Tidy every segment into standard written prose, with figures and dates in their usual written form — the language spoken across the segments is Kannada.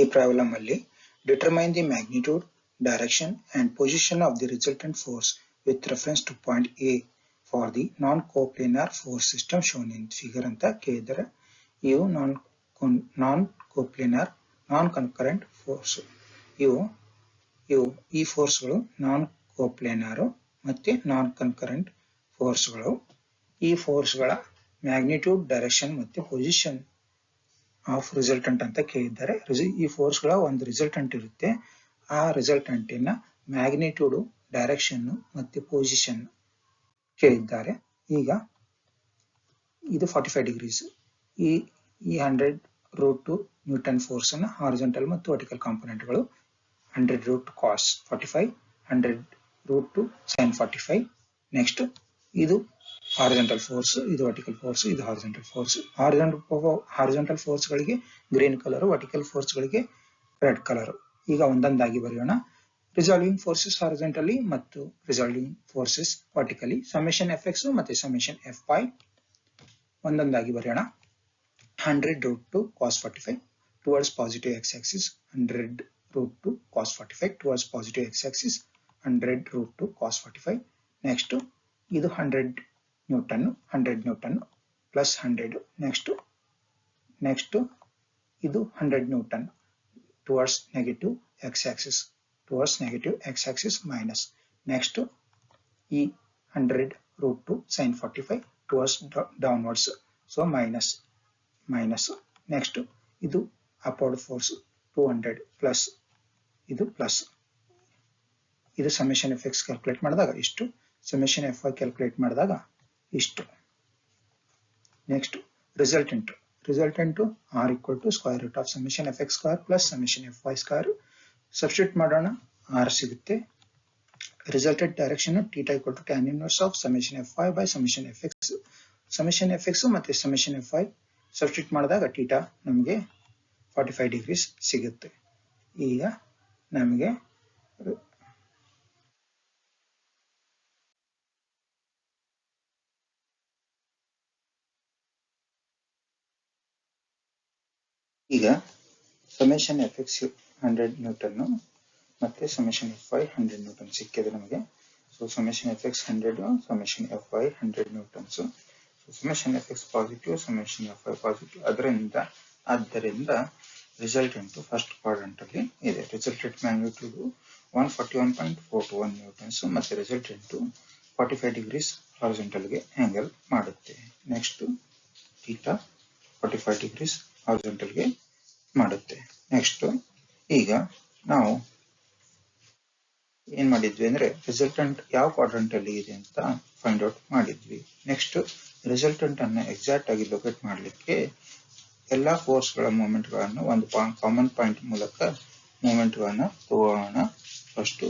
ಈ ಪ್ರಾಬ್ಲಮ್ ಅಲ್ಲಿ determine the magnitude, direction and position of the resultant force with reference to point A for the non coplanar force system shown in figure ಅಂತ ಕೇಳಿದರೆ, ಇವು ನಾನ್ ಕೋಪ್ಲೇನಾರ್ ನಾನ್ ಕನ್ಕರೆಂಟ್ ಫೋರ್ಸ್. ಈ ಫೋರ್ಸ್ಗಳು ನಾನ್ ಕೋಪ್ಲೇನಾರ್ ಮತ್ತೆ ನಾನ್ ಕನ್ಕರೆಂಟ್ ಫೋರ್ಸ್ಗಳು. ಈ ಫೋರ್ಸ್ಗಳ ಮ್ಯಾಗ್ನಿಟ್ಯೂಡ್, ಡೈರೆಕ್ಷನ್ ಮತ್ತೆ ಪೊಸಿಷನ್ ಆಫ್ ರಿಸಲ್ಟೆಂಟ್ ಅಂತ ಕೇಳಿದ್ದಾರೆ. ಈ ಫೋರ್ಸ್ಗಳ ಒಂದು ರಿಸಲ್ಟೆಂಟ್ ಇರುತ್ತೆ. ಆ ರಿಸಲ್ಟೆಂಟಿನ ಮ್ಯಾಗ್ನಿಟ್ಯೂಡ್, ಡೈರೆಕ್ಷನ್ ಮತ್ತೆ ಪೊಸಿಷನ್ ಕೇಳಿದ್ದಾರೆ. ಈಗ ಇದು 45 ಡಿಗ್ರೀಸ್. ಈ 100√2 ನ್ಯೂಟನ್ ಫೋರ್ಸ್ ಅನ್ನ ಹಾರಿಜಾಂಟಲ್ ಮತ್ತು ವರ್ಟಿಕಲ್ ಕಾಂಪೊನೆಂಟ್ಗಳು 100√2 cos 45, 100√2 sin 45. ನೆಕ್ಸ್ಟ್ ಇದು ಹಾರಿಜಾಂಟಲ್ ಫೋರ್ಸ್, ಇದು ವರ್ಟಿಕಲ್ ಫೋರ್ಸ್, ಇದು ಹಾರಿಜಾಂಟಲ್ ಫೋರ್ಸ್. ಹಾರಿಜಾಂಟಲ್ ಫೋರ್ಸ್ ಗಳಿಗೆ ಗ್ರೀನ್ ಕಲರ್, ವರ್ಟಿಕಲ್ ಫೋರ್ಸ್ ಗಳಿಗೆ ರೆಡ್ ಕಲರ್. ಈಗ ಒಂದೊಂದಾಗಿ ಬರೆಯೋಣ. ರಿಸಾಲ್ವಿಂಗ್ ಫೋರ್ಸಸ್ ಹಾರಿಜಾಂಟಲಿ ಮತ್ತು ರಿಸಾಲ್ವಿಂಗ್ ಫೋರ್ಸಸ್ ವರ್ಟಿಕಲಿ, ಸಮೇಷನ್ ಎಫ್(x) ಮತ್ತೆ ಸಮೇಷನ್ ಎಫ್(y) ಒಂದೊಂದಾಗಿ ಬರೆಯೋಣ. 100√2 cos 45 towards positive x-axis, 100√2 cos 45 towards positive x-axis, 100√2 cos 45. Next ಇದು 100 ನ್ಯೂಟನ್ ಪ್ಲಸ್ 100. ನೆಕ್ಸ್ಟ್ ಇದು 100 newton towards negative x-axis minus. Next ಈ 100√2 sin 45 towards downwards, so minus. Next ಇದು ಅಪ್ವರ್ಡ್ ಫೋರ್ಸ್ 200 ಪ್ಲಸ್, ಇದು ಪ್ಲಸ್. ಇದು ಸಮೇಷನ್ ಎಫ್(x) ಕ್ಯಾಲ್ಕುಲೇಟ್ ಮಾಡಿದಾಗ ಇಷ್ಟು, ಸಮೇಷನ್ ಎಫ್(y) ಕ್ಯಾಲ್ಕುಲೇಟ್ ಮಾಡಿದಾಗ ಇಷ್ಟು. Next resultant r = square root of summation F plus summation F. Substitute ಮಾಡೋಣ, r ಸಿಗುತ್ತೆ. Resultant direction θ = tan inverse of summation ಎಫ್(y) by summation ಎಫ್(x). Summation ಎಫ್(x) ಮತ್ತೆ ಸಮೇಷನ್ ಎಫ್(y) ಸಬ್ಸ್ಟಿಟ್ಯೂಟ್ ಮಾಡಿದಾಗ θ ನಮಗೆ 45 ಡಿಗ್ರೀಸ್ ಸಿಗುತ್ತೆ. ಈಗ ನಮಗೆ ಸಮೇಷನ್ ಎಫ್(x) 100 ನ್ಯೂಟನ್ ಮತ್ತೆ ಸಮೇಷನ್ ಎಫ್(y) 100 ನ್ಯೂಟನ್ ಸಿಕ್ಕಿದೆ ನಮಗೆ. So summation F) 100, summation F) 100 newtons. Summation F) positive, summation F) positive. ಆದ್ದರಿಂದ ರಿಸಲ್ಟೆಂಟ್ ಫಸ್ಟ್ ಕ್ವಾಡ್ರಂಟ್ ಅಲ್ಲಿ ಇದೆ. ರಿಸಲ್ಟೆಂಟ್ ಮ್ಯಾಗ್ನಿಟ್ಯೂಡ್ 141.421 ನ್ಯೂಟನ್ಸ್ ಮತ್ತೆ ರಿಸಲ್ಟೆಂಟ್ 45 ಡಿಗ್ರೀಸ್ ಹಾರಿಜಾಂಟಲ್ ಗೆ ಆಂಗಲ್ ಮಾಡುತ್ತೆ. ನೆಕ್ಸ್ಟ್ θ 45 ಡಿಗ್ರೀಸ್ ಹಾರಿಜಾಂಟಲ್ ಗೆ ಮಾಡುತ್ತೆ. ನೆಕ್ಸ್ಟ್ ಈಗ ನಾವು ಏನ್ ಮಾಡಿದ್ವಿ ಅಂದ್ರೆ ರಿಸಲ್ಟೆಂಟ್ ಯಾವ ಕ್ವಾಡ್ರಂಟ್ ಅಲ್ಲಿ ಇದೆ ಅಂತ ಫೈಂಡ್ ಔಟ್ ಮಾಡಿದ್ವಿ. ನೆಕ್ಸ್ಟ್ ರಿಸಲ್ಟೆಂಟ್ ಅನ್ನು ಎಕ್ಸಾಕ್ಟ್ ಆಗಿ ಲೊಕೇಟ್ ಮಾಡಲಿಕ್ಕೆ ಎಲ್ಲಾ ಫೋರ್ಸ್ ಗಳ ಮೂವ್ಮೆಂಟ್ ಗಳನ್ನು ಒಂದು ಕಾಮನ್ ಪಾಯಿಂಟ್ ಮೂಲಕ ಮೂವ್ಮೆಂಟ್ ಗಳನ್ನು ತಗೊಳ್ಳೋಣ. ಫಸ್ಟ್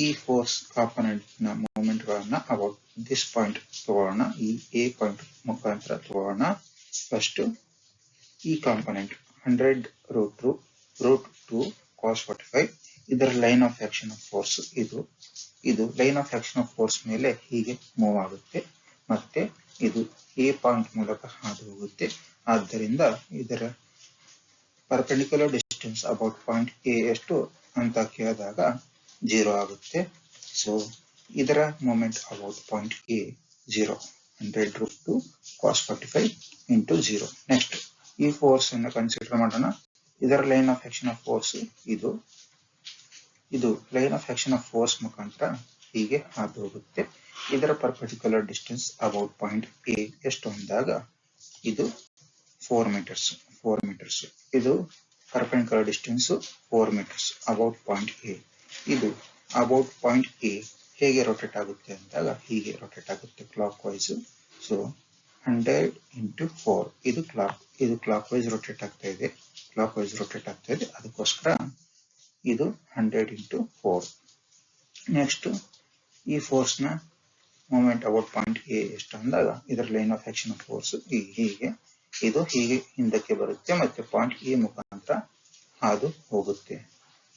ಈ ಫೋರ್ಸ್ ಕಾಂಪೊನೆಂಟ್ ನ ಮೂವ್ಮೆಂಟ್ ಗಳನ್ನ ಅಬೌಟ್ ದಿಸ್ ಪಾಯಿಂಟ್ ತಗೊಳ್ಳೋಣ. ಈ ಎ ಪಾಯಿಂಟ್ ಮುಖಾಂತರ ತಗೊಳ್ಳೋಣ. ಫಸ್ಟ್ ಈ ಕಾಂಪೊನೆಂಟ್ 100√2 cos 45, ಇದರ line of action of force ಇದು line of action of force ಮೇಲೆ ಹೀಗೆ ಮೂವ್ ಆಗುತ್ತೆ ಮತ್ತೆ ಇದು ಎ ಪಾಯಿಂಟ್ ಮೂಲಕ ಹಾದು ಹೋಗುತ್ತೆ. ಆದ್ದರಿಂದ ಇದರ perpendicular distance about point A ಎಷ್ಟು ಅಂತ ಕೇಳಿದಾಗ 0 ಆಗುತ್ತೆ. ಸೊ ಇದರ moment about point A 0, 100√2 cos 45 into 0. Next ಈ ಫೋರ್ಸ್ ಅನ್ನು ಕನ್ಸಿಡರ್ ಮಾಡೋಣ. ಇದರ line of action of force ಇದು line of action of force ಮುಖಾಂತರ ಹೀಗೆ ಹಾದು ಹೋಗುತ್ತೆ. ಇದರ perpendicular distance about point A ಎಷ್ಟು ಅಂದಾಗ ಇದು 4 ಮೀಟರ್ಸ್. ಇದು perpendicular distance 4 metres about point A. ಇದು ಅಬೌಟ್ ಪಾಯಿಂಟ್ ಎ ಹೇಗೆ ರೊಟೇಟ್ ಆಗುತ್ತೆ ಅಂದಾಗ ಹೀಗೆ ರೊಟೇಟ್ ಆಗುತ್ತೆ ಕ್ಲಾಕ್ ವೈಸ್. ಸೊ 100 into 4 ಇದು ಕ್ಲಾಕ್ ವೈಸ್ ರೊಟೇಟ್ ಆಗ್ತಾ ಇದೆ. ಅದಕ್ಕೋಸ್ಕರ ಇದು 100 into 4. ನೆಕ್ಸ್ಟ್ ಈ ಫೋರ್ಸ್ ನ ಮೂವ್ಮೆಂಟ್ ಅಬೌಟ್ ಪಾಯಿಂಟ್ ಎ ಎಷ್ಟು ಅಂದಾಗ ಇದರ line of action of force ಇದು ಹೀಗೆ ಹಿಂದಕ್ಕೆ ಬರುತ್ತೆ ಮತ್ತೆ ಪಾಯಿಂಟ್ ಎ ಮುಖಾಂತರ ಹಾದು ಹೋಗುತ್ತೆ.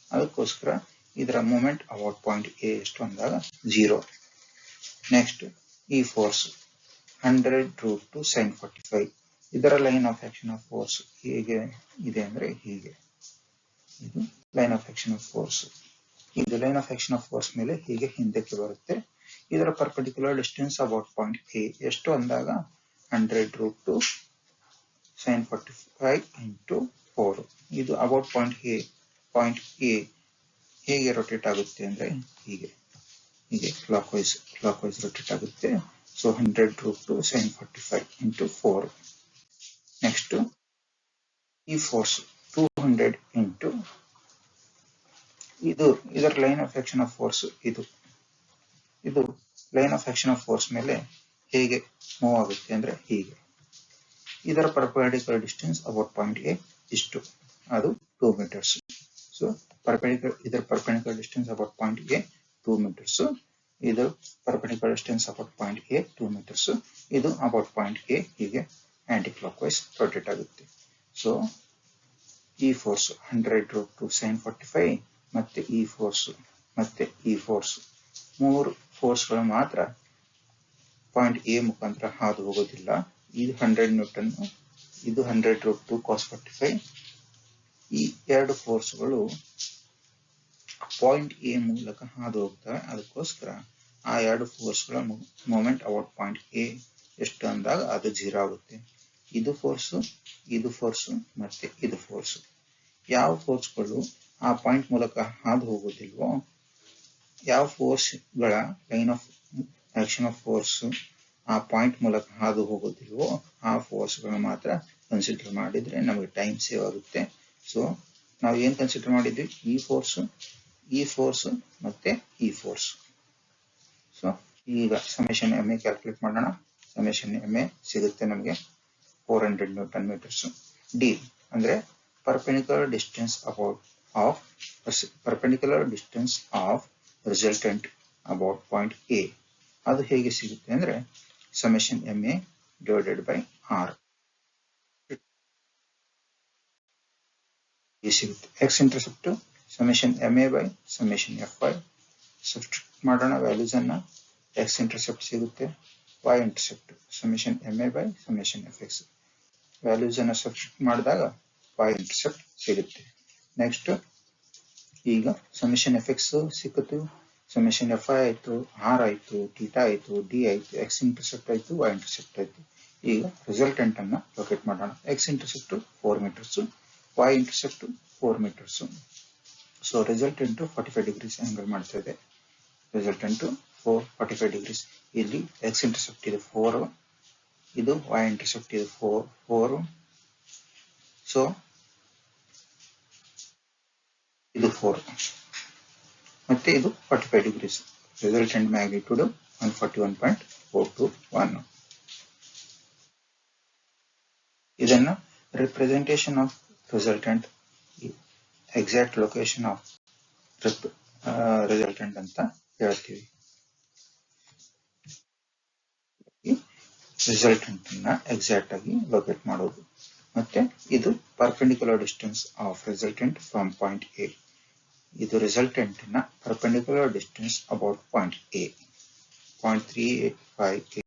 ಅದಕ್ಕೋಸ್ಕರ ಇದರ ಮೂವ್ಮೆಂಟ್ ಅಬೌಟ್ ಪಾಯಿಂಟ್ ಎ ಎಷ್ಟು ಅಂದಾಗ 0. ನೆಕ್ಸ್ಟ್ ಈ ಫೋರ್ಸ್ 100√2 sin 45, ಇದರ line of action of force ಹೇಗೆ ಇದೆ ಅಂದ್ರೆ ಹೀಗೆ ಇದು line of action of force. ಇದು line of action of force ಮೇಲೆ ಹೀಗೆ ಹಿಂದಕ್ಕೆ ಬರುತ್ತೆ. ಇದರ perpendicular distance about point A ಎಷ್ಟು ಅಂದಾಗ 100√2 sin 45 into 4. ಇದು ಅಬೌಟ್ ಪಾಯಿಂಟ್ ಎ ಹೇಗೆ ರೊಟೇಟ್ ಆಗುತ್ತೆ ಅಂದ್ರೆ ಹೀಗೆ ಕ್ಲಾಕ್ ವೈಸ್ ರೊಟೇಟ್ ಆಗುತ್ತೆ. So 100√2 sin 45 into 4. ನೆಕ್ಸ್ಟ್ ಈ ಫೋರ್ಸ್ 200 into ಇದರ line of action of force ಇದು line of action of force ಮೇಲೆ ಹೇಗೆ ಮೂವ್ ಆಗುತ್ತೆ ಅಂದ್ರೆ ಹೀಗೆ. ಇದರ perpendicular distance about point A ಇಷ್ಟು, ಅದು 2 meters. ಸೊ ಇದರ perpendicular distance about point A 2 meters. ಇದು perpendicular distance about point A 2 meters. ಇದು ಅಬೌಟ್ ಪಾಯಿಂಟ್ ಎ ಹೀಗೆ ಆಂಟಿ ಕ್ಲಾಕ್ ವೈಸ್ ರೊಟೇಟ್ ಆಗುತ್ತೆ. ಸೊ ಈ ಫೋರ್ಸ್ 100√2 sin 45 ಮತ್ತೆ ಈ ಫೋರ್ಸ್ ಮೂರು ಫೋರ್ಸ್ಗಳು ಮಾತ್ರ ಪಾಯಿಂಟ್ ಎ ಮುಖಾಂತರ ಹಾದು ಹೋಗೋದಿಲ್ಲ. ಇದು 100 Newton, ಇದು 100√2 cos 45. ಈ ಎರಡು ಫೋರ್ಸ್ಗಳು ಪಾಯಿಂಟ್ ಎ ಮೂಲಕ ಹಾದು ಹೋಗ್ತವೆ. ಅದಕ್ಕೋಸ್ಕರ ಆ ಎರಡು ಫೋರ್ಸ್ಗಳ ಮೂಮೆಂಟ್ ಅಬೌಟ್ ಪಾಯಿಂಟ್ ಎ ಎಷ್ಟು ಅಂದಾಗ ಅದು 0 ಆಗುತ್ತೆ. ಇದು ಫೋರ್ಸು ಮತ್ತೆ ಇದು ಫೋರ್ಸು. ಯಾವ ಫೋರ್ಸ್ಗಳು ಆ ಪಾಯಿಂಟ್ ಮೂಲಕ ಹಾದು ಹೋಗೋದಿಲ್ವೋ, ಯಾವ ಫೋರ್ಸ್ಗಳ line of action of force ಆ ಪಾಯಿಂಟ್ ಮೂಲಕ ಹಾದು ಹೋಗೋದಿಲ್ವೋ ಆ ಫೋರ್ಸ್ಗಳನ್ನ ಮಾತ್ರ ಕನ್ಸಿಡರ್ ಮಾಡಿದ್ರೆ ನಮಗೆ ಟೈಮ್ ಸೇವ್ ಆಗುತ್ತೆ. ಸೊ ನಾವು ಏನ್ ಕನ್ಸಿಡರ್ ಮಾಡಿದ್ವಿ, ಈ ಫೋರ್ಸ್ ಮತ್ತೆ ಈ ಫೋರ್ಸ್. ಸೊ ಈಗ ಸಮೇಷನ್ ಎಮ್ ಎ ಕ್ಯಾಲ್ಕುಲೇಟ್ ಮಾಡೋಣ. ಸಮೇಷನ್ ಎಮ್ ಎ ಸಿಗುತ್ತೆ ನಮಗೆ 400 Newton meters. ಡಿ ಅಂದ್ರೆ perpendicular distance of resultant about point A. ಅದು ಹೇಗೆ ಸಿಗುತ್ತೆ ಅಂದ್ರೆ summation M A divided by R ಸಿಗುತ್ತೆ. X intercept summation M A by summation F Y substitute ಮಾಡೋಣ ವ್ಯಾಲ್ಯೂಸ್ ಅನ್ನ. ಎಕ್ಸ್ ಇಂಟರ್ಸೆಪ್ಟ್ ಸಿಗುತ್ತೆ, Y intercept summation M A by summation F X values ಅನ್ನ ಸಬ್ಸ್ಟಿಟ್ಯೂಟ್ ಮಾಡಿದಾಗ ವೈ ಇಂಟರ್ಸೆಪ್ಟ್ ಸಿಗುತ್ತೆ. ನೆಕ್ಸ್ಟ್ ಈಗ ಸಮೇಷನ್ ಎಫ್ ಎಕ್ಸ್ ಸಿಕ್ಕಿತು, ಸಮೇಷನ್ ಎಫ್ ಐ ಆಯ್ತು, ಆರ್ ಆಯ್ತು, ಥೀಟಾ ಆಯ್ತು, ಡಿ ಆಯ್ತು, ಎಕ್ಸ್ ಇಂಟರ್ಸೆಪ್ಟ್ ಆಯ್ತು, ವೈ ಇಂಟರ್ಸೆಪ್ಟ್ ಆಯ್ತು. ಈಗ ರಿಸಲ್ಟೆಂಟ್ ಅನ್ನ ಲೊಕೇಟ್ ಮಾಡೋಣ. X intercept 4 meters, Y intercept 4 meters. So resultant 45 degrees angle ಮಾಡ್ತಾ ಇದೆ. Resultant 45 degrees. ಇಲ್ಲಿ ಎಕ್ಸ್ ಇಂಟರ್ಸೆಪ್ಟ್ ಇದೆ 4, ಇದು ವೈ ಇಂಟರ್ಸೆಪ್ಟ್ ಇದೆ 4. ಸೊ ಇದು 4 ಮತ್ತೆ ಇದು 45 degrees. Resultant magnitude 141.421. ಇದನ್ನ representation of resultant, exact location of resultant ಅಂತ ಹೇಳ್ತೀವಿ. ರಿಸಲ್ಟೆಂಟ್ ಅನ್ನ ಎಕ್ಸಾಕ್ಟ್ ಆಗಿ ಲೊಕೇಟ್ ಮಾಡೋದು. ಮತ್ತೆ ಇದು perpendicular distance of resultant from point A. ಇದು ರಿಸಲ್ಟೆಂಟ್ ನ perpendicular distance about point A 0.385